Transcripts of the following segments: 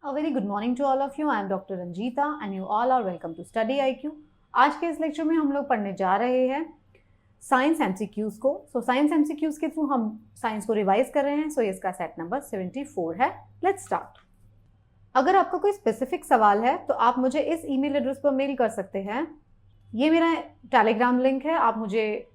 A very good morning to all of you. I am Dr. Ranjita and you all are welcome to Study IQ. आज के इस lecture में हम लोग पढ़ने जा रहे हैं साइंस एमसीक्यूज को। साइंस एमसीक्यूज के थ्रू हम साइंस को रिवाइज कर रहे हैं। ये इसका सेट नंबर 74 है। Let's start. अगर आपका कोई स्पेसिफिक सवाल है तो आप मुझे इस ईमेल एड्रेस पर मेल कर सकते हैं। ये मेरा टेलीग्राम लिंक है, आप मुझे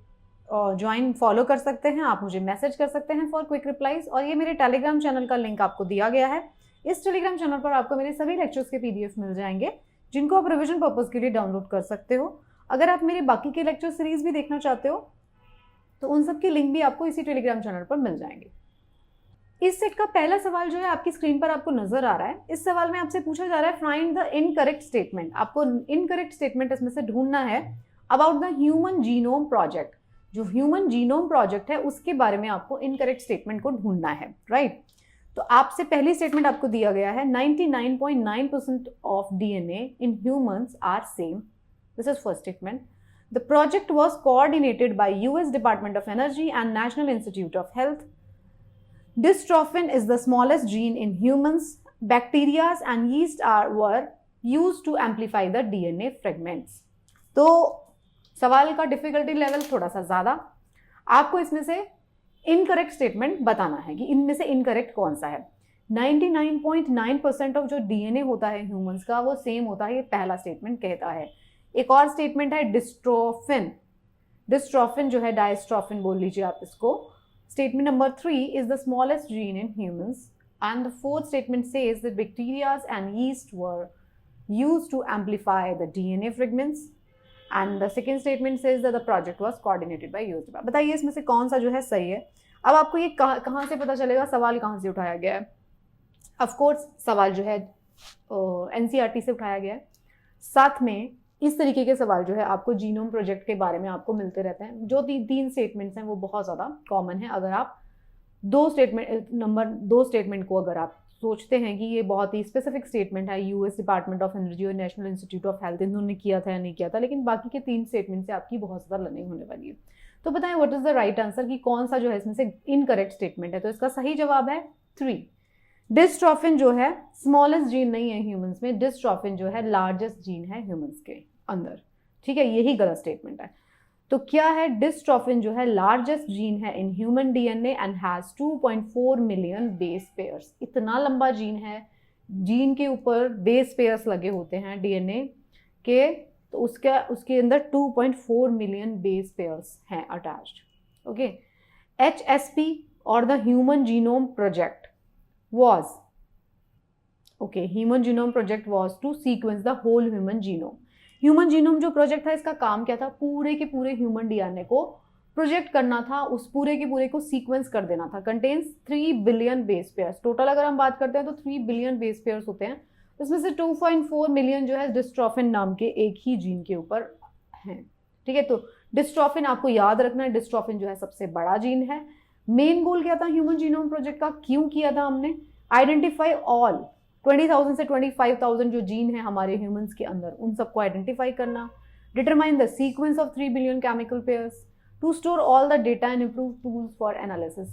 ज्वाइन फॉलो कर सकते हैं, आप मुझे मैसेज कर सकते हैं फॉर क्विक रिप्लाईज। और ये मेरे टेलीग्राम चैनल का लिंक आपको दिया गया है। इस टेलीग्राम चैनल पर आपको मेरे सभी लेक्चर्स के पीडीएफ मिल जाएंगे जिनको आप रिवीजन पर्पस के लिए डाउनलोड कर सकते हो। अगर आप मेरे बाकी के लेक्चर सीरीज भी देखना चाहते हो तो उन सब के लिंक भी आपको इसी टेलीग्राम चैनल पर मिल जाएंगे। इस सेट का पहला सवाल जो है आपकी स्क्रीन पर आपको नजर आ रहा है। इस सवाल में आपसे पूछा जा रहा है फाइंड द इनकरेक्ट स्टेटमेंट। आपको इनकरेक्ट स्टेटमेंट इसमें से ढूंढना है about the human genome project. जो ह्यूमन जीनोम प्रोजेक्ट है उसके बारे में आपको इनकरेक्ट स्टेटमेंट को ढूंढना है, राइट। तो आपसे पहली स्टेटमेंट आपको दिया गया है 99.9% of DNA in humans are same. This is first statement. The project was coordinated by US department of energy and national institute of health. Dystrophin is the smallest gene in humans. Bacteria and yeast were used to amplify the DNA fragments. तो सवाल का difficulty level थोड़ा सा ज़्यादा। आपको इसमें से incorrect statement बताना है कि इनमें से इनकरेक्ट कौन सा है। 99.9% ऑफ जो डीएनए होता है ह्यूमंस का वो सेम होता है, ये पहला स्टेटमेंट कहता है। एक और स्टेटमेंट है डिस्ट्रोफिन। डिस्ट्रोफिन जो है डायस्ट्रोफिन बोल लीजिए आप इसको। Statement number 3 is the smallest gene in humans, and the fourth statement says that bacteria and yeast were used to amplify the DNA fragments, and the second statement says that the project was coordinated by US. बताइए इसमें से कौन सा जो है सही है। अब आपको ये कहाँ से पता चलेगा सवाल कहाँ से उठाया गया है। ऑफ कोर्स सवाल जो है एनसीईआरटी से उठाया गया है। साथ में इस तरीके के सवाल जो है आपको जीनोम प्रोजेक्ट के बारे में आपको मिलते रहते हैं। जो तीन स्टेटमेंट्स हैं वो बहुत ज़्यादा कॉमन है। अगर आप दो स्टेटमेंट को अगर आप सोचते हैं कि ये बहुत ही स्पेसिफिक स्टेटमेंट है, यूएस डिपार्टमेंट ऑफ एनर्जी और नेशनल इंस्टीट्यूट ऑफ हेल्थ इन्होंने किया था या नहीं किया था, लेकिन बाकी के तीन स्टेटमेंट से आपकी बहुत ज़्यादा लर्निंग होने वाली है। तो बताएं what is the right answer कि कौन सा जो है इसमें से इनकरेक्ट स्टेटमेंट है। तो इसका सही जवाब है 3। डिस्ट्रोफिन जो है स्मॉलेस्ट जीन नहीं है ह्यूमंस में, डिस्ट्रोफिन जो है लार्जेस्ट जीन है ह्यूमंस के अंदर, ठीक है। यही गलत स्टेटमेंट है। तो क्या है, डिस्ट्रोफिन जो है लार्जेस्ट जीन है in human DNA and has 2.4 million base pairs. इतना लंबा जीन है, जीन के ऊपर बेस पेयर्स लगे होते हैं डीएनए के, तो उसके अंदर 2.4 मिलियन बेस पेयर्स हैं अटैच्ड। ओके। HSP और the human genome project was human genome project was to sequence the whole human genome। Human genome जो प्रोजेक्ट था इसका काम क्या था, पूरे के पूरे ह्यूमन डीएनए को प्रोजेक्ट करना था, उस पूरे के पूरे को सीक्वेंस कर देना था। Contains 3 billion base pairs. Total अगर हम बात करते हैं तो 3 बिलियन बेस पेयर्स होते हैं। इसमें से 2.4 मिलियन जो है डिस्ट्रोफिन नाम के एक ही जीन के ऊपर हैं, ठीक है। तो डिस्ट्रोफिन आपको याद रखना है, डिस्ट्रोफिन जो है सबसे बड़ा जीन है। मेन गोल क्या था ह्यूमन जीनोम प्रोजेक्ट का, क्यों किया था हमने, आइडेंटिफाई ऑल 20,000 से 25,000 जो जीन है हमारे ह्यूमंस के अंदर उन सबको आइडेंटिफाई करना, determine the sequence of 3 billion chemical pairs, to store all the data and improve tools for analysis.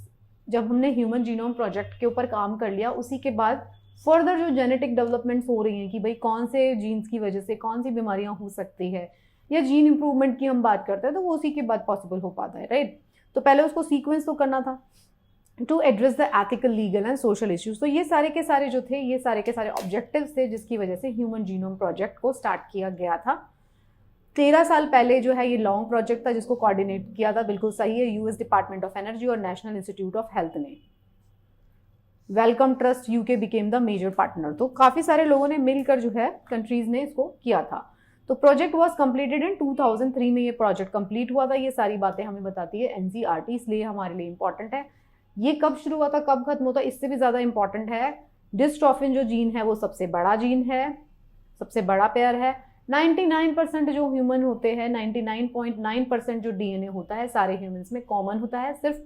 जब हमने ह्यूमन जीनोम प्रोजेक्ट के ऊपर काम कर लिया उसी के बाद फर्दर जो जेनेटिक डेवलपमेंट्स हो रही हैं कि भाई कौन से जीन्स की वजह से कौन सी बीमारियां हो सकती है या जीन इंप्रूवमेंट की हम बात करते हैं तो वो उसी के बाद पॉसिबल हो पाता है, राइट। तो पहले उसको सीक्वेंस तो करना था to address the ethical, legal and social issues. तो ये सारे के सारे जो थे, ये सारे के सारे ऑब्जेक्टिव्स थे जिसकी वजह से ह्यूमन जीनोम प्रोजेक्ट को स्टार्ट किया गया था। 13 साल पहले जो है ये लॉन्ग प्रोजेक्ट था जिसको कोऑर्डिनेट किया था, बिल्कुल सही है, यूएस डिपार्टमेंट ऑफ एनर्जी और नेशनल इंस्टीट्यूट ऑफ हेल्थ ने। Wellcome Trust UK became the major partner. तो काफ़ी सारे लोगों ने मिलकर जो है कंट्रीज ने इसको किया था। तो प्रोजेक्ट वॉज कंप्लीटेड इन 2003 में ये प्रोजेक्ट कंप्लीट हुआ था। ये सारी बातें हमें बताती है एनसीईआरटी, इसलिए हमारे लिए इंपॉर्टेंट है। ये कब शुरू हुआ था कब खत्म होता है इससे भी ज़्यादा इंपॉर्टेंट है, डिस्ट्रोफिन जो जीन है वो सबसे बड़ा जीन है, सबसे बड़ा पेयर है। 99% जो ह्यूमन होते हैं, 99.9% जो डीएनए होता है सारे ह्यूमंस में कॉमन होता है। सिर्फ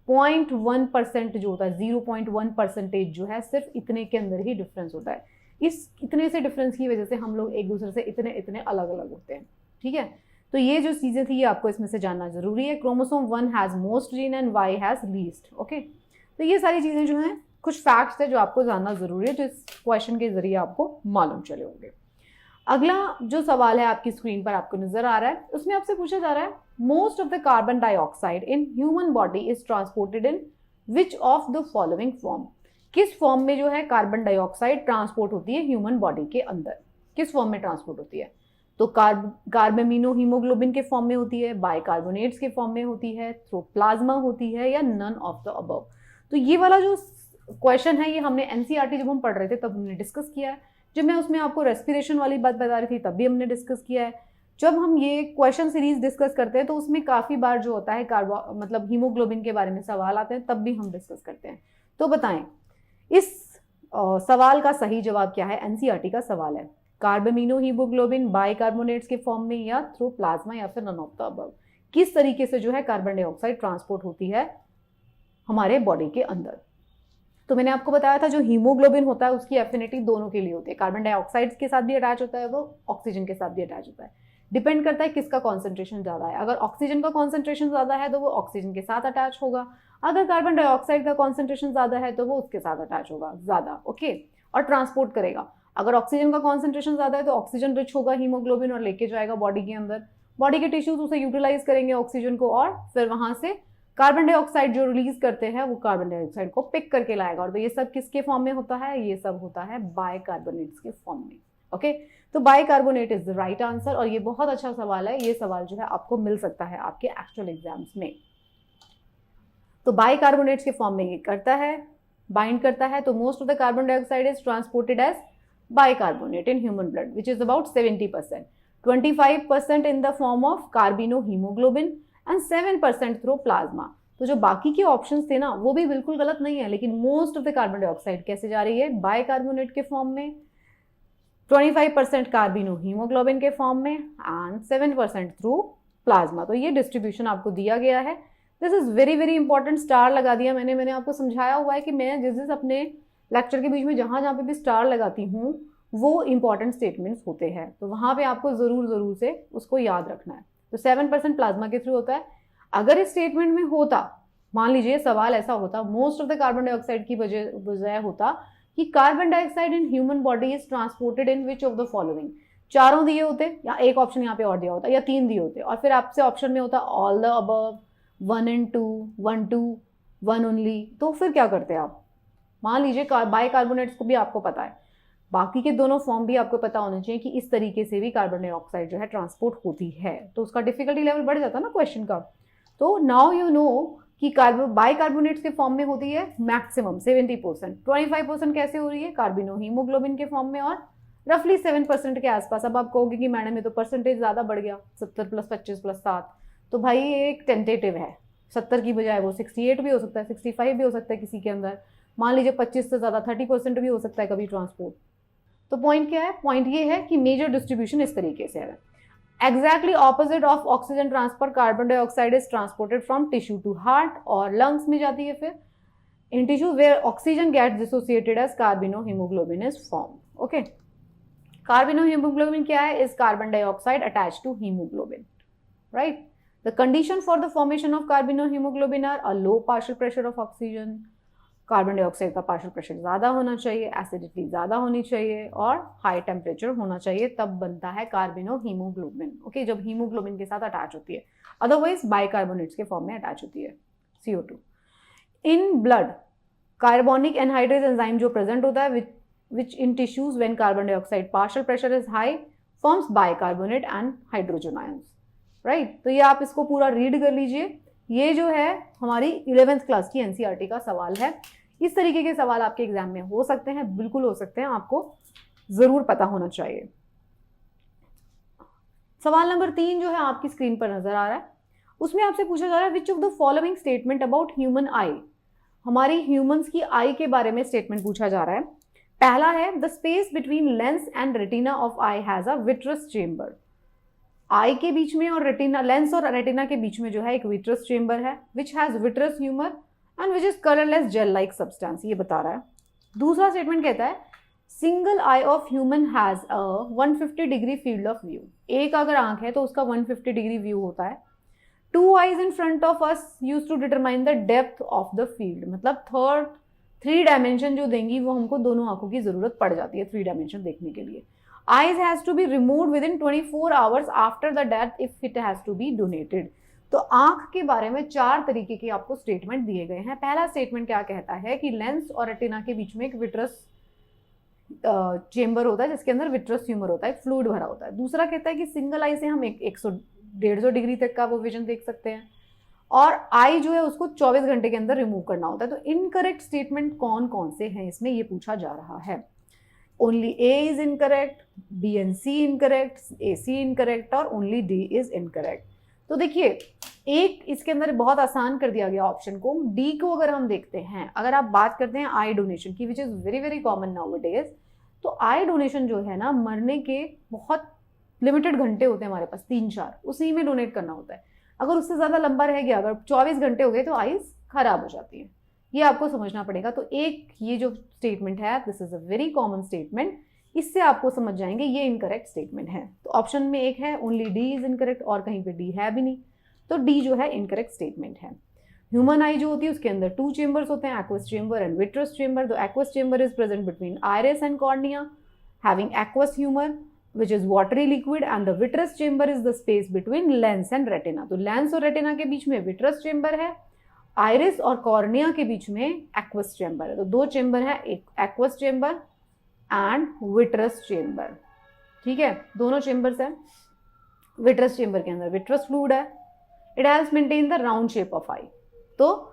0.1% जो होता है, 0.1% जो है, सिर्फ इतने के अंदर ही डिफरेंस होता है। इस इतने से डिफरेंस की वजह से हम लोग एक दूसरे से इतने इतने अलग अलग होते हैं, ठीक है। तो ये जो चीज़ें थी ये आपको इसमें से जानना जरूरी है। Chromosome 1 has most gene and Y has least. Okay, तो ये सारी चीज़ें जो हैं कुछ फैक्ट्स है जो आपको जानना जरूरी है, जो इस क्वेश्चन के जरिए आपको मालूम चले होंगे। अगला जो सवाल है आपकी स्क्रीन पर आपको नजर आ रहा है, उसमें आपसे पूछा जा रहा है most of the carbon dioxide in human body is transported in which of the following form. किस फॉर्म में जो है कार्बन डाइऑक्साइड ट्रांसपोर्ट होती है ह्यूमन बॉडी के अंदर, किस फॉर्म में ट्रांसपोर्ट होती है? तो कार्बामिनो हीमोग्लोबिन के फॉर्म में होती है, बाइकार्बोनेट्स के फॉर्म में होती है, थ्रू प्लाज्मा होती है, या नन ऑफ द अबव। तो ये वाला जो क्वेश्चन है ये हमने एनसीईआरटी जब हम पढ़ रहे थे तब हमने डिस्कस किया है। जब मैं उसमें आपको रेस्पिरेशन वाली बात बता रही थी तब भी हमने डिस्कस किया है। जब हम ये क्वेश्चन सीरीज डिस्कस करते हैं तो उसमें काफी बार जो होता है मतलब हीमोग्लोबिन के बारे में सवाल आते हैं, तब भी हम डिस्कस करते हैं। तो बताएं इस सवाल का सही जवाब क्या है? एनसीईआरटी का सवाल है कार्बामिनो हीमोग्लोबिन बाइकार्बोनेट्स के फॉर्म में या थ्रू प्लाज्मा या फिर नन ऑफ द अबव। किस तरीके से जो है कार्बन डाइऑक्साइड ट्रांसपोर्ट होती है हमारे बॉडी के अंदर? तो मैंने आपको बताया था जो हीमोग्लोबिन होता है उसकी एफिनिटी दोनों के लिए होती है, कार्बन डाइऑक्साइड के साथ भी अटैच होता है, वो ऑक्सीजन के साथ भी अटैच होता है। डिपेंड करता है किसका कॉन्सेंट्रेशन ज्यादा है। अगर ऑक्सीजन का कॉन्सेंट्रेशन ज्यादा है तो वो ऑक्सीजन के साथ अटैच होगा, अगर कार्बन डाइऑक्साइड का कॉन्सेंट्रेशन ज्यादा है तो वो उसके साथ अटैच होगा ज्यादा, ओके, और ट्रांसपोर्ट करेगा। अगर ऑक्सीजन का कॉन्सेंट्रेशन ज्यादा है तो ऑक्सीजन रिच होगा हीमोग्लोबिन और लेके जाएगा बॉडी के अंदर, बॉडी के टिश्यूज उसे यूटिलाइज करेंगे ऑक्सीजन को, और फिर वहां से कार्बन डाइऑक्साइड जो रिलीज करते हैं वो कार्बन डाइऑक्साइड को पिक करके लाएगा। और तो ये सब किसके फॉर्म में होता है? ये सब होता है बाइकार्बोनेट्स के फॉर्म में, ओके। तो bicarbonate is the right answer, और ये बहुत अच्छा सवाल है। ये सवाल जो है आपको मिल सकता है आपके एक्चुअल एग्जाम्स में। तो बाइकार्बोनेट्स के फॉर्म में ये करता है, बाइंड करता है। तो most of the carbon dioxide is transported as bicarbonate in human blood, which is about 70%, 25% in the form of carbinohemoglobin and 7% through plasma। तो जो बाकी के ऑप्शंस थे ना वो भी बिल्कुल गलत नहीं है, लेकिन most of the carbon dioxide कैसे जा रही है? बाइकार्बोनेट के फॉर्म में, 25% कार्बिनोहीमोग्लोबिन के फॉर्म में एंड 7% थ्रू प्लाज्मा। तो ये डिस्ट्रीब्यूशन आपको दिया गया है। This is very very important. Star लगा दिया मैंने आपको समझाया हुआ है कि मैं जिस अपने लेक्चर के बीच में जहां जहां पे भी स्टार लगाती हूँ वो इंपॉर्टेंट स्टेटमेंट्स होते हैं, तो वहां पे आपको जरूर से उसको याद रखना है। तो 7% प्लाज्मा के थ्रू होता है। अगर इस स्टेटमेंट में होता, मान लीजिए सवाल ऐसा होता, most of the carbon dioxide की बजाय होता कि carbon dioxide in human body is transported in which of the following, चारों दिए होते या एक ऑप्शन यहाँ पे और दिया होता या 3 दिए होते, और फिर आपसे ऑप्शन में होता all the above, 1 and 2, 1 2, 1 only, तो फिर क्या करते आप? मान लीजिए बाइकार्बोनेट्स को भी आपको पता है, बाकी के दोनों फॉर्म भी आपको पता होने चाहिए कि इस तरीके से भी कार्बन डाइऑक्साइड जो है ट्रांसपोर्ट होती है, तो उसका डिफिकल्टी लेवल बढ़ जाता है ना क्वेश्चन का। तो नाउ यू नो कि बाइकार्बोनेट्स के फॉर्म में होती है मैक्सिमम 70%, 25% कैसे हो रही है? कार्बिनोहीमोग्लोबिन के फॉर्म में, और रफली 7% के आसपास। अब आप कहोगे कि मैडम ये तो परसेंटेज ज्यादा बढ़ गया, 70 + 25 + 7, तो भाई ये एक टेंटेटिव है, 70 की बजाय वो 68 भी हो सकता है, 65 भी हो सकता है किसी के अंदर, मान लीजिए 25 से ज़्यादा 30% भी हो सकता है कभी ट्रांसपोर्ट। तो पॉइंट क्या है? पॉइंट ये है कि मेजर डिस्ट्रीब्यूशन इस तरीके से है। Exactly opposite of oxygen transfer, carbon dioxide is transported from tissue to heart और लंग्स में जाती है, फिर in tissue where oxygen gets dissociated as carbaminohaemoglobin is form, okay. Carbaminohaemoglobin क्या है? Is carbon dioxide attach to haemoglobin, right? The condition for the formation of carbinohemoglobin are a low partial pressure of oxygen, carbon dioxide का partial pressure ज़्यादा होना चाहिए, acidity ज़्यादा होनी चाहिए और हाई टेम्परेचर होना चाहिए, तब बनता है कार्बिनोहीमोग्लोबिन, ओके, जब हीमोग्लोबिन के साथ अटैच होती है। अदरवाइज बाइकार्बोनेट्स के फॉर्म में अटैच होती है, CO2। In blood carbonic anhydrase enzyme जो प्रेजेंट होता है which in tissues when carbon dioxide partial pressure is high forms bicarbonate and hydrogen ions, right? तो ये आप इसको पूरा रीड कर लीजिए। ये जो है हमारी 11th क्लास की एनसीईआरटी का सवाल है। इस तरीके के सवाल आपके एग्जाम में हो सकते हैं, बिल्कुल हो सकते हैं, आपको जरूर पता होना चाहिए। सवाल नंबर 3 जो है आपकी स्क्रीन पर नजर आ रहा है, उसमें आपसे पूछा जा रहा है which of the following statement about human आई, हमारी ह्यूमंस की आई के बारे में स्टेटमेंट पूछा जा रहा है। पहला है the space between lens and retina of eye has a vitreous chamber, eye के बीच में और रेटिना, लेंस और रेटिना के बीच में जो है एक विट्रस चेंबर है, which has vitreous humour and which is colourless gel like substance, ये बता रहा है। दूसरा स्टेटमेंट कहता है single I of human has a 150 degree field of view, एक अगर आंख है तो उसका 150 डिग्री व्यू होता है। 2 eyes in front of us use to determine the depth of the field, मतलब 3 डायमेंशन जो देंगी वो हमको दोनों आंखों की जरूरत पड़ जाती है 3 डायमेंशन देखने के लिए। Eyes has to be removed within 24 hours after the death if it has to be donated. तो आंख के बारे में 4 तरीके के आपको स्टेटमेंट दिए गए हैं। पहला स्टेटमेंट क्या कहता है कि लेंस और रेटिना के बीच में एक विट्रस चेंबर होता है जिसके अंदर विट्रस ट्यूमर होता है, फ्लूइड भरा होता है। दूसरा कहता है कि सिंगल आई से हम 100-150 डिग्री तक का वो विजन देख सकते हैं, और आई जो है उसको 24 घंटे के अंदर रिमूव करना होता है। तो इनकरेक्ट स्टेटमेंट कौन कौन से हैं इसमें ये पूछा जा रहा है। Only A is incorrect, B and C incorrect, A C incorrect और ओनली डी इज इनकरेक्ट। तो देखिए एक इसके अंदर बहुत आसान कर दिया गया ऑप्शन को। डी को अगर हम देखते हैं, अगर आप बात करते हैं आई डोनेशन की which is very very common nowadays, तो आई डोनेशन जो है ना, मरने के बहुत लिमिटेड घंटे होते हैं हमारे पास, 3-4, उसी में डोनेट करना होता है। अगर उससे ज़्यादा लंबा रह गया, अगर 24 घंटे हो गए तो आईज खराब हो जाती है, ये आपको समझना पड़ेगा। तो एक ये जो स्टेटमेंट है this is a very common statement, इससे आपको समझ जाएंगे ये इनकरेक्ट स्टेटमेंट है। तो ऑप्शन में एक है ओनली डी इज इनकरेक्ट और कहीं पे डी है भी नहीं, तो डी जो है इनकरेक्ट स्टेटमेंट है। ह्यूमन आई जो होती है उसके अंदर 2 चेंबर्स होते हैं, aqueous chamber and vitreous chamber. The aqueous chamber is present between iris and cornea having aqueous humor which is watery liquid, and the vitreous chamber is the space between lens and retina। तो lens और retina के बीच में vitreous chamber है, iris और cornea के बीच में एक्वस चेंबर है। तो 2 चेंबर है, एक aqueous chamber and vitreous chamber, ठीक है, दोनों चेंबर्स हैं। विट्रस चेंबर के अंदर विट्रस फ्लूइड है, it has maintain the round shape of eye. तो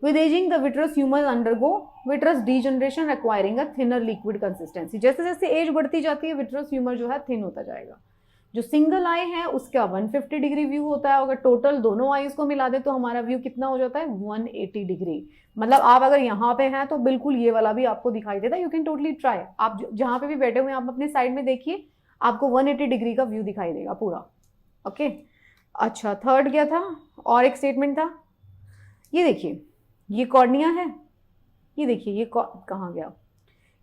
with aging the vitreous humors undergo vitreous degeneration requiring a thinner liquid consistency। जैसे जैसे एज बढ़ती जाती है विट्रस ह्यूमर जो है थिन होता जाएगा। जो सिंगल आई है उसका 150 डिग्री व्यू होता है, अगर टोटल दोनों आईज को मिला दे तो हमारा व्यू कितना हो जाता है 180 डिग्री। मतलब आप अगर यहाँ पे हैं तो बिल्कुल ये वाला भी आपको दिखाई देता है। यू कैन टोटली ट्राई, आप जहाँ पे भी बैठे हुए हैं आप अपने साइड में देखिए, आपको 180 डिग्री का व्यू दिखाई देगा पूरा। ओके, अच्छा थर्ड क्या था, और एक स्टेटमेंट था, ये देखिए ये कॉर्निया है, ये देखिए ये कहाँ गया,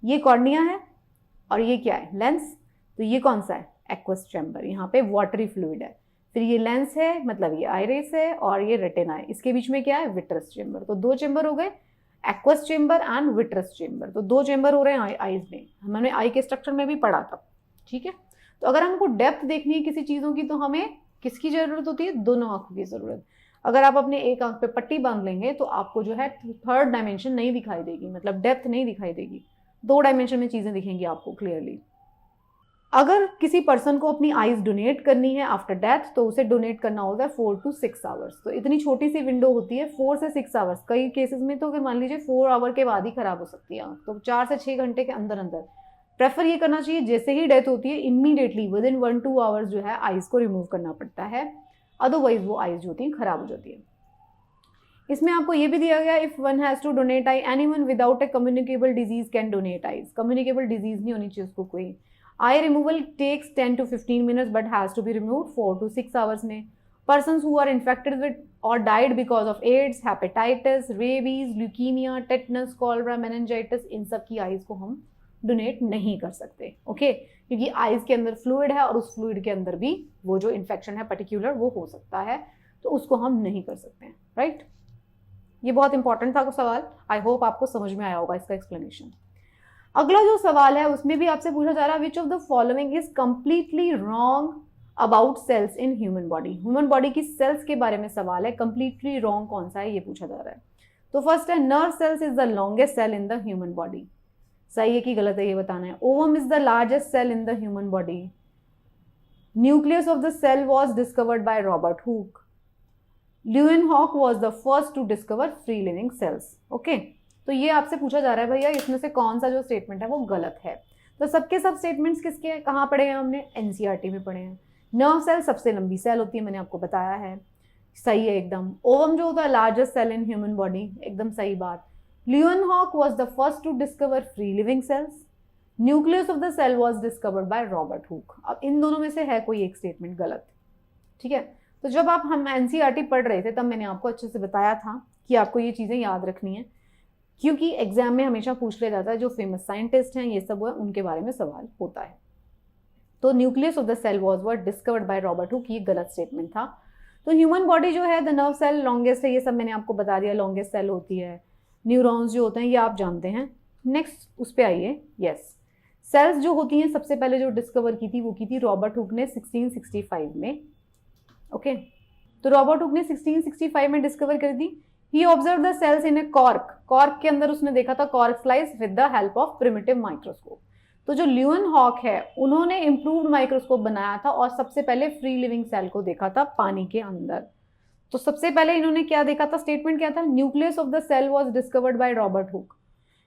ये कॉर्निया है और ये क्या है लेंस। तो ये कौन सा है एक्वस चैम्बर, यहाँ पे वाटरी फ्लूइड है। फिर ये लेंस है, मतलब ये आइरिस है, और ये रेटिना है, इसके बीच में क्या है विट्रस चेंबर। तो 2 चेंबर हो गए, aqueous chamber and vitreous chamber. तो 2 चेंबर हो रहे हैं आईज में, हमने आई के स्ट्रक्चर में भी पढ़ा था, ठीक है। तो अगर हमको डेप्थ देखनी है किसी चीज़ों की तो हमें किसकी ज़रूरत होती है, दोनों आंखों की ज़रूरत। अगर आप अपने एक आंख पे पट्टी बांध लेंगे तो आपको जो है 3rd डायमेंशन नहीं दिखाई देगी, मतलब डेप्थ नहीं दिखाई देगी, 2 डायमेंशन में चीज़ें दिखेंगी आपको क्लियरली। अगर किसी पर्सन को अपनी आईज डोनेट करनी है आफ्टर डेथ तो उसे डोनेट करना होगा 4 to 6 आवर्स। तो इतनी छोटी सी विंडो होती है 4 से 6 आवर्स। कई केसेस में तो अगर मान लीजिए 4 आवर के बाद ही खराब हो सकती है आंख, तो 4 से 6 घंटे के अंदर अंदर प्रेफर ये करना चाहिए, जैसे ही डेथ होती है इमीडिएटली विद इन 1-2 आवर्स जो है आईज को रिमूव करना पड़ता है, अदरवाइज वो आईज जो होती है खराब हो जाती है। इसमें आपको ये भी दिया गया if one has to donate eye, anyone without a communicable disease can donate eyes. Communicable disease नहीं होनी चाहिए उसको कोई। Eye removal takes 10 to 15 minutes but has to be removed 4 to 6 hours में। Persons who are infected with or died because of AIDS, hepatitis, rabies, leukaemia, tetanus, cholera, meningitis, इन सब की eyes को हम डोनेट नहीं कर सकते, ओके, क्योंकि आईज के अंदर फ्लूइड है और उस फ्लूइड के अंदर भी वो जो इन्फेक्शन है पर्टिकुलर वो हो सकता है, तो उसको हम नहीं कर सकते हैं, राइट। ये बहुत इंपॉर्टेंट था सवाल, आई होप आपको समझ में आया होगा इसका एक्सप्लेनेशन। अगला जो सवाल है उसमें भी आपसे पूछा जा रहा है which of the following is completely wrong about cells in human body. Human body की सेल्स के बारे में सवाल है, कंप्लीटली रॉन्ग कौन सा है ये पूछा जा रहा है। तो फर्स्ट है nerve cells is the longest cell in the human body, सही है कि गलत है ये बताना है। Ovum is the largest cell in the human body. Nucleus of the cell was discovered by Robert Hooke. Leeuwenhoek was the first to discover free living cells, okay. तो ये आपसे पूछा जा रहा है भैया इसमें से कौन सा जो स्टेटमेंट है वो गलत है। तो सबके सब स्टेटमेंट्स किसके हैं, कहाँ पढ़े हैं हमने, एनसीईआरटी में पढ़े हैं। नर्व सेल सबसे लंबी सेल होती है, मैंने आपको बताया है, सही है एकदम। ओवम जो होता है largest cell in human body, एकदम सही बात। Leeuwenhoek was the first to discover free living cells. Nucleus of the cell was discovered by Robert Hooke। अब इन दोनों में से है कोई एक स्टेटमेंट गलत, ठीक है। तो जब आप हम एनसीईआरटी पढ़ रहे थे तब मैंने आपको अच्छे से बताया था कि आपको ये चीज़ें याद रखनी है, क्योंकि एग्जाम में हमेशा पूछ लिया जाता है जो फेमस साइंटिस्ट हैं ये सब है उनके बारे में सवाल होता है। तो nucleus of the cell was discovered by Robert Hooke, ये गलत स्टेटमेंट था। तो ह्यूमन बॉडी जो है द नर्व सेल लॉन्गेस्ट है, ये सब मैंने आपको बता दिया, लॉन्गेस्ट सेल होती है। न्यूरॉन्स जो होते हैं ये आप जानते हैं। नेक्स्ट उस पे आइए। यस, सेल्स जो होती हैं सबसे पहले जो डिस्कवर की थी वो की थी रॉबर्ट हुक ने 1665 में। ओके, तो रॉबर्ट हुक ने 1665 में डिस्कवर कर दी। He observe the cells in a cork, cork के अंदर उसने देखा था cork slice with the help of primitive microscope. तो जो ल्यूएनहॉक है उन्होंने इंप्रूव्ड माइक्रोस्कोप बनाया था और सबसे पहले फ्री लिविंग सेल को देखा था पानी के अंदर। तो सबसे पहले इन्होंने क्या देखा था, स्टेटमेंट क्या था, nucleus of the cell was discovered by Robert Hooke.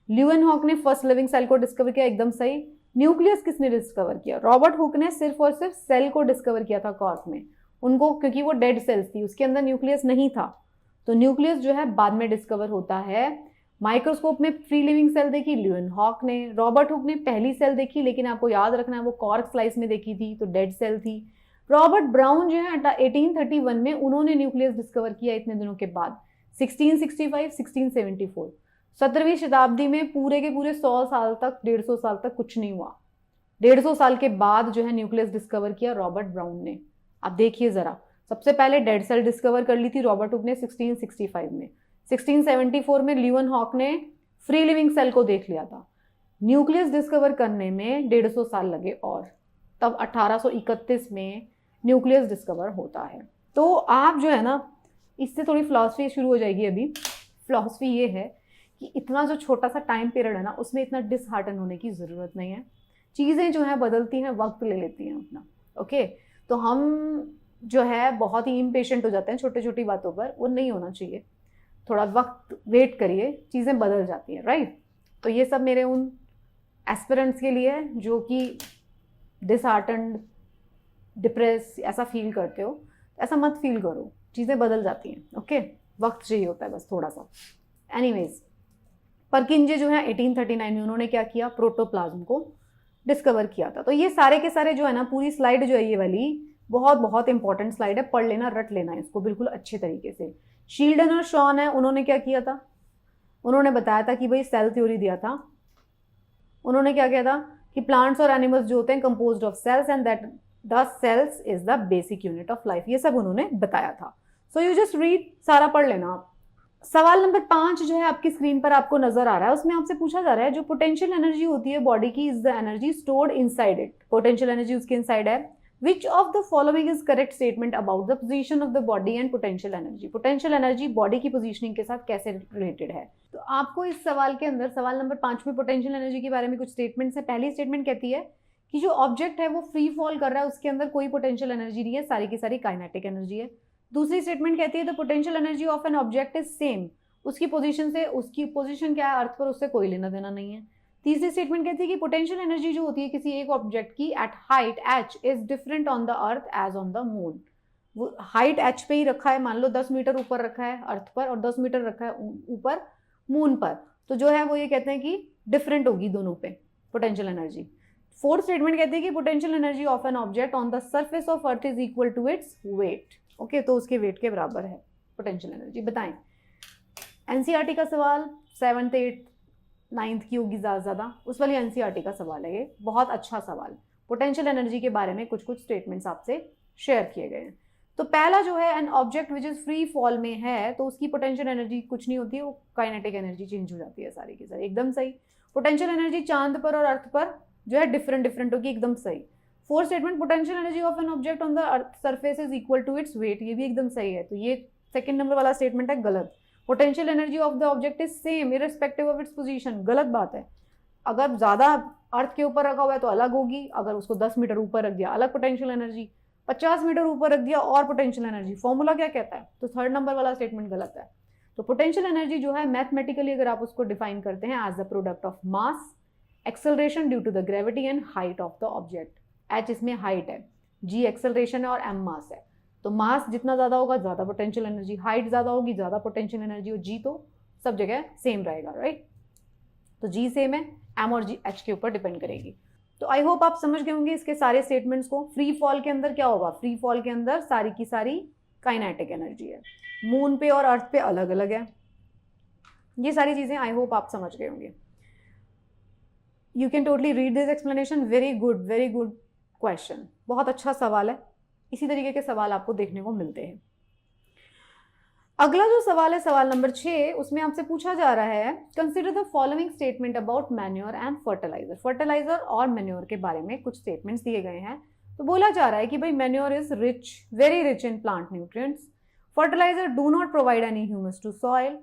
Leeuwenhoek ने फर्स्ट लिविंग सेल को डिस्कवर किया, एकदम सही। न्यूक्लियस किसने डिस्कवर किया, रॉबर्ट हुक ने सिर्फ और सिर्फ सेल को डिस्कवर किया था कॉर्क में। उनको क्योंकि वो डेड सेल्स थी उसके अंदर न्यूक्लियस नहीं था, तो न्यूक्लियस जो है बाद में डिस्कवर होता है। माइक्रोस्कोप में फ्री लिविंग सेल देखी ल्यूएनहॉक ने, रॉबर्ट हुक ने पहली सेल देखी लेकिन आपको याद रखना है वो कॉर्क स्लाइस में देखी थी तो डेड सेल थी। रॉबर्ट ब्राउन जो है 1831 में उन्होंने न्यूक्लियस डिस्कवर किया इतने दिनों के बाद, 1665 1674। 17वीं शताब्दी में पूरे के पूरे 100 साल तक 150 साल तक कुछ नहीं हुआ। 150 साल के बाद जो है न्यूक्लियस डिस्कवर किया रॉबर्ट ब्राउन ने। अब देखिए जरा, सबसे पहले डेड सेल डिस्कवर कर ली थी रॉबर्ट हुक ने 1665 में। 1674 में ल्यूएनहॉक ने फ्री लिविंग सेल को देख लिया था। न्यूक्लियस डिस्कवर करने में 150 साल लगे और तब 1831 में न्यूक्लियस डिस्कवर होता है। तो आप जो है ना, इससे थोड़ी फिलॉसफी शुरू हो जाएगी। अभी फिलॉसफी ये है कि इतना जो छोटा सा टाइम पीरियड है ना उसमें इतना डिसहार्टन होने की ज़रूरत नहीं है। चीज़ें जो है बदलती हैं, वक्त ले लेती हैं अपना। ओके, तो हम जो है बहुत ही इम्पेशेंट हो जाते हैं छोटी छोटी बातों पर, वो नहीं होना चाहिए। थोड़ा वक्त वेट करिए, चीज़ें बदल जाती हैं, राइट। तो ये सब मेरे उन एस्पिरेंट्स के लिए जो कि डिसहार्टन्ड, डिप्रेस ऐसा फील करते हो, ऐसा मत फील करो, चीज़ें बदल जाती हैं। ओके, वक्त चाहिए होता है बस थोड़ा सा। एनीवेज, परकिंजे जो है 1839 में उन्होंने क्या किया, प्रोटोप्लाज्म को डिस्कवर किया था। तो ये सारे के सारे जो है ना, पूरी स्लाइड जो है ये वाली बहुत बहुत इंपॉर्टेंट स्लाइड है, पढ़ लेना, रट लेना इसको बिल्कुल अच्छे तरीके से। शील्डन और शॉन है, उन्होंने क्या किया था, उन्होंने बताया था कि भाई सेल थ्योरी दिया था। उन्होंने क्या किया था कि प्लांट्स और एनिमल्स जो होते हैं composed of cells and that the cells is the basic unit of life, ये सब उन्होंने बताया था। सो यू जस्ट रीड, सारा पढ़ लेना आप। सवाल नंबर 5 जो है आपकी स्क्रीन पर आपको नजर आ रहा है, उसमें आपसे पूछा जा रहा है जो पोटेंशियल एनर्जी होती है बॉडी की, is the energy stored inside it. Potential energy उसके इनसाइड है। Which of the following is correct statement about the position of the body and potential energy. Potential energy body की positioning के साथ कैसे related है। तो आपको इस सवाल के अंदर, सवाल नंबर 5 में पोटेंशियल एनर्जी के बारे में कुछ स्टेटमेंट्स है। पहली स्टेटमेंट कहती है कि जो ऑब्जेक्ट है वो फ्री फॉल कर रहा है, उसके अंदर कोई पोटेंशियल एनर्जी नहीं है, सारी की सारी काइनेटिक एनर्जी है। दूसरी स्टेटमेंट कहती है the potential energy of an object is same, उसकी पोजीशन से, उसकी पोजीशन क्या है अर्थ पर, उससे कोई लेना देना नहीं है। तीसरी स्टेटमेंट कहती है कि पोटेंशियल एनर्जी जो होती है किसी एक ऑब्जेक्ट की at height h is different on the earth as on the moon. वो हाइट h पे ही रखा है, मान लो 10 मीटर ऊपर रखा है अर्थ पर और 10 मीटर रखा है ऊपर मून पर, तो जो है वो ये कहते हैं कि डिफरेंट होगी दोनों पे पोटेंशियल एनर्जी। फोर्थ स्टेटमेंट कहती है कि potential energy of an object on the surface of earth is equal to its weight. Okay, तो उसके वेट के बराबर है पोटेंशियल एनर्जी। बताएं, एनसीईआरटी का सवाल 7th 8th 9th की होगी ज़्यादा, उस वाली एनसीईआरटी का सवाल है ये, बहुत अच्छा सवाल। पोटेंशियल एनर्जी के बारे में कुछ कुछ स्टेटमेंट्स आपसे शेयर किए गए हैं। तो पहला जो है, an object which is free fall में है तो उसकी पोटेंशियल एनर्जी कुछ नहीं होती है, वो काइनेटिक एनर्जी चेंज हो जाती है सारी की सारी, एकदम सही। पोटेंशियल एनर्जी चांद पर और अर्थ पर जो है डिफरेंट होगी, एकदम सही। Fourth statement, potential energy of an object on the earth surface is equal to its weight, ये भी एकदम सही है। तो ये सेकंड नंबर वाला स्टेटमेंट है गलत। Potential energy of the object is same irrespective of its position, गलत बात है। अगर ज्यादा अर्थ के ऊपर रखा हुआ है तो अलग होगी, अगर उसको 10 मीटर ऊपर रख दिया अलग पोटेंशियल एनर्जी, 50 मीटर ऊपर रख दिया और पोटेंशियल एनर्जी। फॉर्मूला क्या कहता है, तो थर्ड नंबर वाला स्टेटमेंट गलत है। तो पोटेंशियल एनर्जी जो है मैथमेटिकली अगर आप उसको डिफाइन करते हैं as the product of mass, acceleration due to the gravity and height of the object. H इसमें हाइट है, जी एक्सेलरेशन है और एम मास है। तो मास जितना ज्यादा होगा ज्यादा पोटेंशियल एनर्जी, हाइट ज्यादा होगी ज्यादा पोटेंशियल एनर्जी, और जी तो सब जगह सेम रहेगा, राइट। तो जी सेम है, एम और जी एच के ऊपर डिपेंड करेगी। तो आई होप आप समझ गए होंगे इसके सारे स्टेटमेंट्स को। फ्री फॉल के अंदर क्या होगा, फ्री फॉल के अंदर सारी की सारी काइनेटिक एनर्जी है, मून पे और अर्थ पे अलग अलग है। ये सारी चीजें आई होप आप समझ गए होंगे। You can totally read this explanation, very good question, बहुत अच्छा सवाल है। इसी तरीके के सवाल आपको देखने को मिलते हैं। अगला जो सवाल है सवाल नंबर 6, उसमें आपसे पूछा जा रहा है consider the following statement about manure and fertiliser. Fertiliser और मैन्योर के बारे में कुछ स्टेटमेंट्स दिए गए हैं। तो बोला जा रहा है कि भाई manure is rich, very rich in plant nutrients. Fertiliser do not provide any humus to soil.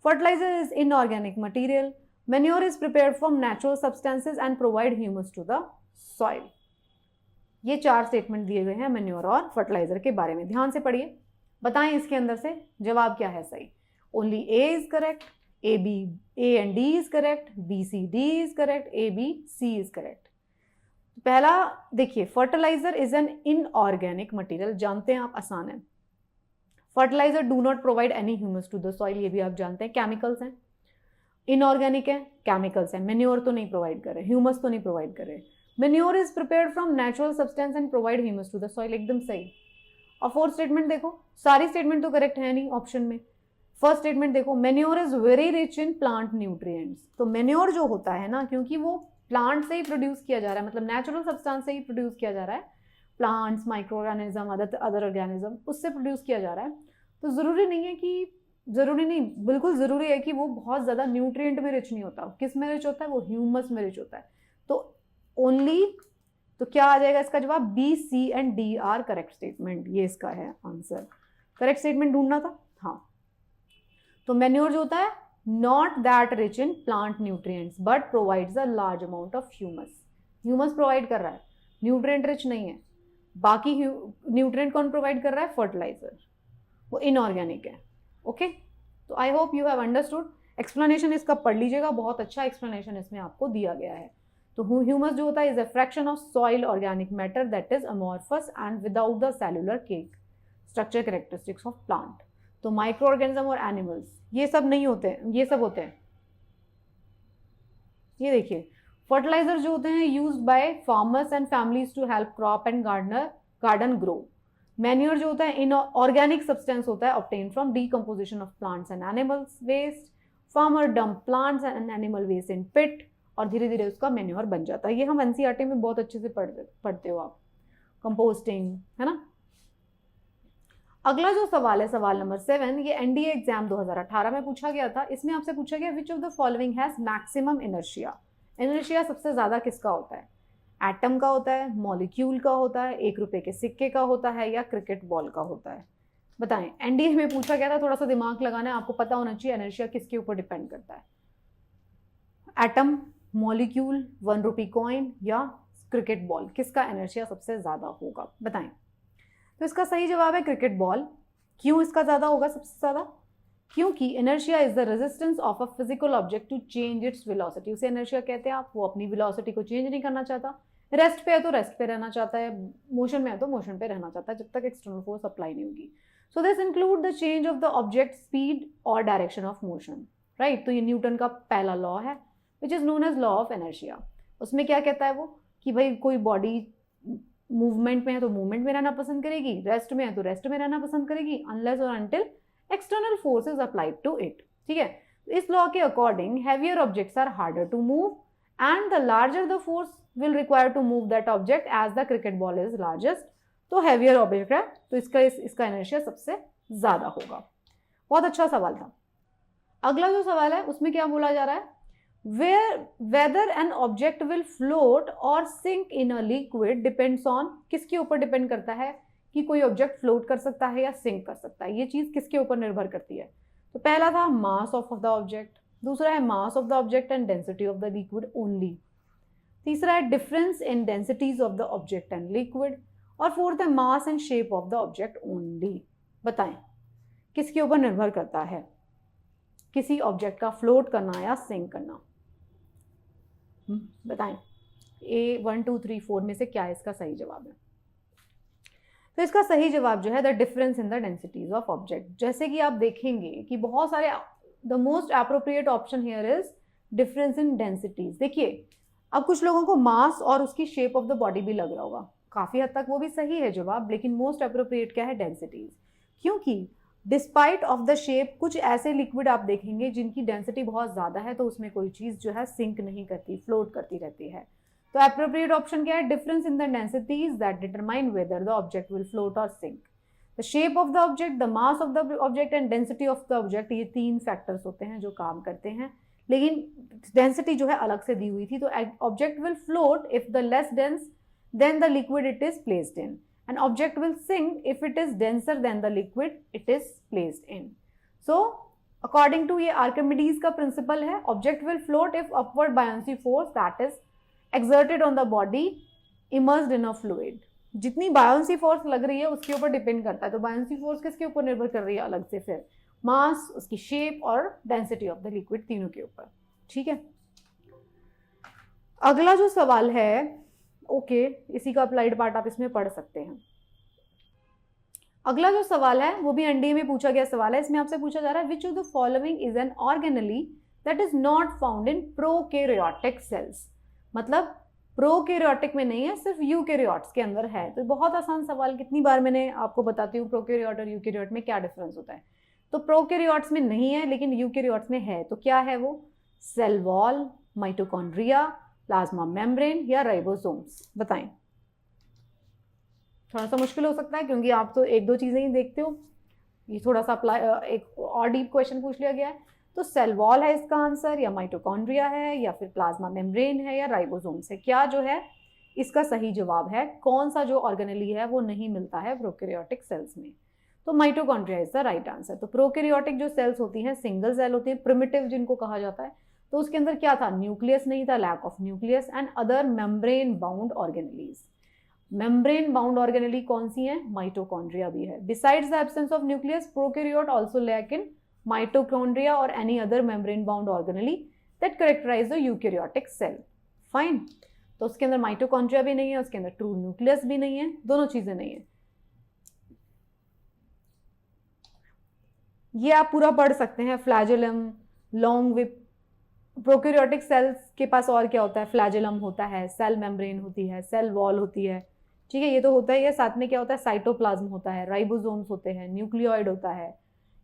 Fertiliser is inorganic material. Manure is prepared from natural substances and provide humus to the soil. ये 4 statement दिए गए हैं manure और fertiliser के बारे में। ध्यान से पढ़िए, बताएं इसके अंदर से जवाब क्या है सही। Only A is correct, A and D is correct, B C D is correct, A B C is correct. पहला देखिए, fertiliser is an inorganic material, जानते हैं आप, आसान है। Fertiliser do not provide any humus to the soil, ये भी आप जानते हैं, केमिकल्स हैं। इनऑर्गेनिक है, केमिकल्स है। मेन्योर तो नहीं प्रोवाइड कर रहे, ह्यूमस तो नहीं प्रोवाइड कर रहे। Manure is prepared from natural substance and provide humus to the soil, एकदम सही। और फोर्थ स्टेटमेंट देखो, सारी स्टेटमेंट तो करेक्ट है नहीं ऑप्शन में। फर्स्ट स्टेटमेंट देखो, manure is very rich in plant nutrients. तो मेन्योर जो होता है ना, क्योंकि वो प्लांट से ही प्रोड्यूस किया जा रहा है, मतलब नेचुरल सब्सटेंस से ही प्रोड्यूस किया जा रहा है, plants, micro organism, other organism, उससे प्रोड्यूस किया जा रहा है। तो जरूरी नहीं, बिल्कुल जरूरी है कि वो बहुत ज्यादा न्यूट्रिएंट में रिच नहीं होता। किस में रिच होता है? वो ह्यूमस में रिच होता है। तो ओनली, तो क्या आ जाएगा इसका जवाब? B, C and D are correct statement. ये इसका है आंसर। करेक्ट स्टेटमेंट ढूंढना था। हाँ, तो मैन्योर जो होता है, not that rich in plant nutrients but provides a large amount of humus provide कर रहा है, न्यूट्रिएंट रिच नहीं है। बाकी न्यूट्रिएंट कौन प्रोवाइड कर रहा है? फर्टिलाइजर, वो इनऑर्गेनिक है। ओके, तो I hope you have understood. Explanation इसका पढ़ लीजिएगा, बहुत अच्छा एक्सप्लेनेशन इसमें आपको दिया गया है। तो ह्यूमस जो होता है is a fraction of soil organic matter that is amorphous and without the cellular cake structure characteristics of plant. तो माइक्रो ऑर्गेनिज्म और एनिमल्स ये सब नहीं होते हैं, ये सब होते हैं। ये देखिए, फर्टिलाइजर जो होते हैं used by farmers and families to help crop and garden grow. Manure जो होता है इनऑर्गेनिक सब्सटेंस होता है obtain from decomposition of plants and animals waste. Farmer dump plants and animal waste in pit और धीरे धीरे उसका मैन्योर बन जाता है। ये हम एनसीईआरटी में बहुत अच्छे से पढ़ते हो आप, कंपोस्टिंग, है ना। अगला जो सवाल है सवाल नंबर 7, ये एनडीए एग्जाम 2018 में पूछा गया था। इसमें आपसे पूछा गया which of the following has maximum inertia. Inertia सबसे ज्यादा किसका होता है? एटम का होता है, मॉलिक्यूल का होता है, 1 रुपए के सिक्के का होता है, या क्रिकेट बॉल का होता है? बताएं, एनडीए में पूछा गया था, थोड़ा सा दिमाग लगाना है, आपको पता होना चाहिए इनर्शिया किसके ऊपर डिपेंड करता है। एटम, मॉलिक्यूल, 1 रुपी कॉइन या क्रिकेट बॉल, किसका इनर्शिया सबसे ज्यादा होगा? बताएं। तो इसका सही जवाब है क्रिकेट बॉल। क्यों इसका ज्यादा होगा सबसे ज्यादा? क्योंकि inertia is the resistance of a physical object to change its velocity. उसे इनर्शिया कहते हैं आप, वो अपनी वेलोसिटी को चेंज नहीं करना चाहता। रेस्ट पे है तो रेस्ट पे रहना चाहता है, मोशन में है तो मोशन पे रहना चाहता है, जब तक एक्सटर्नल फोर्स अप्लाई नहीं होगी। So this include the change of the object speed और डायरेक्शन ऑफ मोशन, राइट। तो ये न्यूटन का पहला लॉ है which is known as law of inertia. उसमें क्या कहता है वो कि भाई कोई बॉडी मूवमेंट में है तो मूवमेंट में रहना पसंद करेगी, रेस्ट में है तो रेस्ट में रहना पसंद करेगी, अनलेस और until external force is applied to it. ठीक है, इस लॉ के according heavier objects are harder to move and the larger the force will require to move that object as the cricket ball is largest. तो heavier object है तो इसका inertia सबसे ज्यादा होगा। बहुत अच्छा सवाल था। अगला जो सवाल है उसमें क्या बोला जा रहा है? whether an object will float or sink in a liquid depends on, किसके ऊपर डिपेंड करता है कि कोई ऑब्जेक्ट फ्लोट कर सकता है या सिंक कर सकता है? ये चीज किसके ऊपर निर्भर करती है? तो पहला था मास ऑफ द ऑब्जेक्ट, दूसरा है मास of the object and density of the liquid only, तीसरा है difference in densities of the object and liquid, और फोर्थ है mass and shape of the object only. बताएं किसके ऊपर निर्भर करता है किसी ऑब्जेक्ट का फ्लोट करना या सिंक करना? बताएं, ए 1 2 3 4 में से क्या इसका सही जवाब है? तो इसका सही जवाब जो है the difference in the densities of object. जैसे कि आप देखेंगे कि बहुत सारे, the most appropriate option here is difference in densities. देखिए, अब कुछ लोगों को मास और उसकी शेप ऑफ द बॉडी भी लग रहा होगा, काफी हद तक वो भी सही है जवाब, लेकिन मोस्ट एप्रोप्रिएट क्या है? डेंसिटीज। क्योंकि डिस्पाइट ऑफ द शेप कुछ ऐसे लिक्विड आप देखेंगे जिनकी डेंसिटी बहुत ज्यादा है तो उसमें कोई चीज जो है सिंक नहीं करती, फ्लोट करती रहती है। तो एप्रोप्रिएट ऑप्शन क्या है? Difference in the densities that determine whether the object will float or sink. The shape of the object, the mass of the object and density of the object, ये 3 factors होते हैं जो काम करते हैं, लेकिन डेंसिटी जो है अलग से दी हुई थी। तो object will float if the less dense than the liquid it is placed in, and object will sink if it is denser than the liquid it is placed in. So according to ये Archimedes का principle है, object will float if upward buoyancy force that is exerted on the body immersed in a fluid। जितनी buoyancy force लग रही है उसके ऊपर depend करता है। तो बायोंसी फोर्स किसके ऊपर निर्भर कर रही है अलग से, फिर मास, उसकी शेप और डेंसिटी ऑफ द लिक्विड, तीनों के ऊपर। ठीक है, अगला जो सवाल है, ओके, इसी का अप्लाइड पार्ट आप इसमें पढ़ सकते हैं। अगला जो सवाल है वो भी एनडीए में पूछा गया सवाल है। इसमें आपसे पूछा जा रहा है which of the following is an organelle that is not found in prokaryotic cells. मतलब प्रोकैरियोटिक में नहीं है, सिर्फ यूकैरियोट्स के अंदर है। तो बहुत आसान सवाल, कितनी बार मैंने आपको बताती हूँ प्रोकैरियोट और यूकैरियोट में क्या डिफरेंस होता है। तो प्रोकैरियोट्स में नहीं है लेकिन यूकैरियोट्स में है। तो क्या है वो? Cell wall, mitochondria, plasma membrane या राइबोसोम्स। बताएं। थोड़ा सा मुश्किल हो सकता है क्योंकि आप तो 1-2 चीजें ही देखते हो, ये थोड़ा सा एक और डीप क्वेश्चन पूछ लिया गया है। तो सेल वॉल है इसका आंसर, या माइटोकॉन्ड्रिया है, या फिर प्लाज्मा मेम्ब्रेन है, या राइबोसोम्स है। क्या जो है इसका सही जवाब है? कौन सा जो ऑर्गेनेली है वो नहीं मिलता है प्रोकैरियोटिक सेल्स में? तो mitochondria is the right answer. तो प्रोकैरियोटिक जो सेल्स होती हैं, सिंगल सेल होती हैं, प्रिमिटिव जिनको कहा जाता है, तो उसके अंदर क्या था? न्यूक्लियस नहीं था, lack of nucleus, and other membrane bound organelles. Membrane bound organelle कौन सी है? माइटोकॉन्ड्रिया भी है। Besides the absence of nucleus, prokaryote also lack in mitochondria or any other membrane bound organelle that characterize the eukaryotic cell। Fine. तो उसके अंदर mitochondria भी नहीं है, उसके अंदर ट्रू न्यूक्लियस भी नहीं है, दोनों चीजें नहीं है। ये आप पूरा पढ़ सकते हैं। Flagellum, long whip. Prokaryotic cells के पास और क्या होता है? फ्लैजेलम होता है, सेल मेम्ब्रेन होती है, सेल वॉल होती है। ठीक है, ये तो होता है। ये साथ में क्या होता है? साइटोप्लाज्म होता है, राइबोसोम्स होते हैं, न्यूक्लियोइड होता है।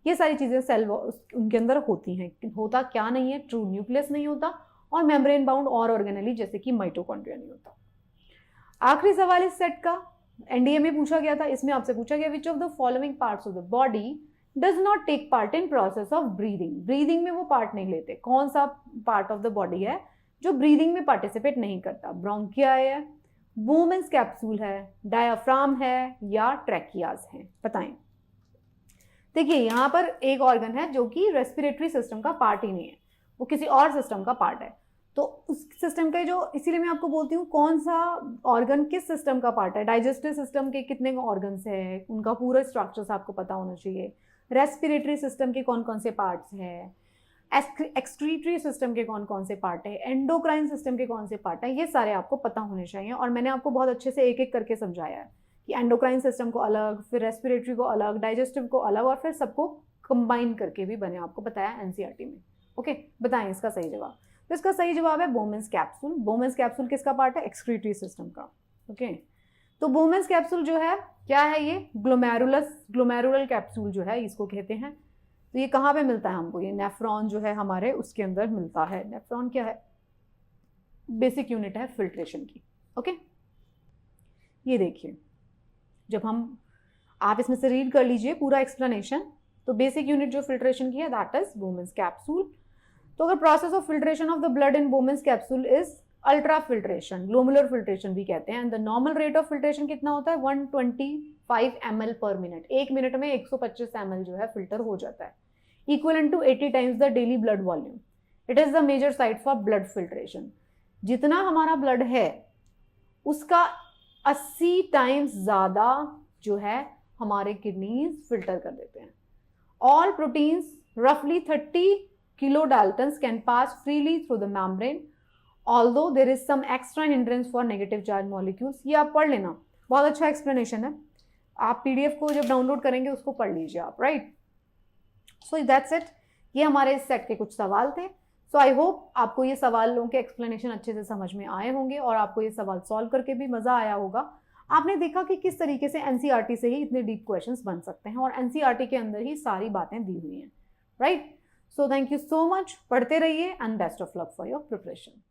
ये सारी चीजें सेल उनके अंदर होती हैं। होता क्या नहीं है? ट्रू न्यूक्लियस नहीं होता, और मेम्ब्रेन बाउंड और ऑर्गेनेली जैसे कि माइटोकॉन्ड्रिया नहीं होता। आखिरी सवाल इस सेट का एनडीए में पूछा गया था। इसमें आपसे पूछा गया which of the following parts of the body does not take part in process of breathing. Breathing में वो पार्ट नहीं लेते। कौन सा पार्ट ऑफ द बॉडी है जो ब्रीदिंग में पार्टिसिपेट नहीं करता? ब्रोंकिया है, बोमेन्स कैप्सूल है, डायाफ्राम है, या ट्रैकियाज है। बताएं। देखिए, यहाँ पर एक ऑर्गन है जो कि रेस्पिरेटरी सिस्टम का पार्ट ही नहीं है, वो किसी और सिस्टम का पार्ट है। तो उस सिस्टम का जो, इसीलिए मैं आपको बोलती हूँ कौन सा ऑर्गन किस सिस्टम का पार्ट है। डाइजेस्टिव सिस्टम के कितने ऑर्गन्स है, उनका पूरा स्ट्रक्चर्स आपको पता होना चाहिए। रेस्पिरेटरी सिस्टम के कौन कौन से पार्ट्स हैं, एक्सक्रीटरी सिस्टम के कौन कौन से पार्ट है, एंडोक्राइन सिस्टम के कौन से पार्ट है, ये सारे आपको पता होने चाहिए। और मैंने आपको बहुत अच्छे से एक एक करके समझाया है कि एंडोक्राइन सिस्टम को अलग, फिर रेस्पिरेटरी को अलग, डाइजेस्टिव को अलग, और फिर सबको कंबाइन करके भी बने आपको बताया एनसीईआरटी में। ओके, बताएं इसका सही जवाब। तो इसका सही जवाब है बोमेन्स कैप्सूल। बोमेन्स कैप्सूल किसका पार्ट है? एक्सक्रीटरी सिस्टम का। ओके, तो बोमेन्स कैप्सूल जो है क्या है? ये ग्लोमेरुलर कैप्सूल जो है इसको कहते हैं। तो ये कहाँ पे मिलता है हमको? ये नेफ्रॉन जो है हमारे, उसके अंदर मिलता है। नेफ्रॉन क्या है? बेसिक यूनिट है फिल्ट्रेशन की। ओके, ये देखिए, जब आप इसमें से रीड कर लीजिए पूरा एक्सप्लेनेशन। तो बेसिक यूनिट जो फिल्ट्रेशन की है दैट इज बोमेन्स कैप्सूल। तो अगर process of filtration of the blood in Bowman's capsule is ultra filtration, glomerular filtration भी कहते हैं। And the normal rate of filtration कितना होता है? 125 ml पर मिनट। 1 मिनट में 125 ml जो है फिल्टर हो जाता है, equivalent to 80 times the daily blood volume. It is the major site for blood filtration. जितना हमारा ब्लड है उसका 80 टाइम्स ज्यादा जो है हमारे किडनीज फिल्टर कर देते हैं। ऑल प्रोटीन्स रफली 30 kilo daltons can pass freely through the membrane, although there is some extra hindrance for negative charge molecules. ये आप पढ़ लेना, बहुत अच्छा एक्सप्लेनेशन है। आप पीडीएफ को जब डाउनलोड करेंगे उसको पढ़ लीजिए आप, राइट। So that's it. ये हमारे इस सेट के कुछ सवाल थे। सो आई होप आपको ये सवालों के एक्सप्लेनेशन अच्छे से समझ में आए होंगे और आपको ये सवाल सॉल्व करके भी मजा आया होगा। आपने देखा कि किस तरीके से एनसीईआरटी से ही इतने डीप क्वेश्चंस बन सकते हैं, और एनसीईआरटी के अंदर ही सारी बातें दी हुई हैं, right. So thank you so much. पढ़ते रहिए and best of luck for your preparation.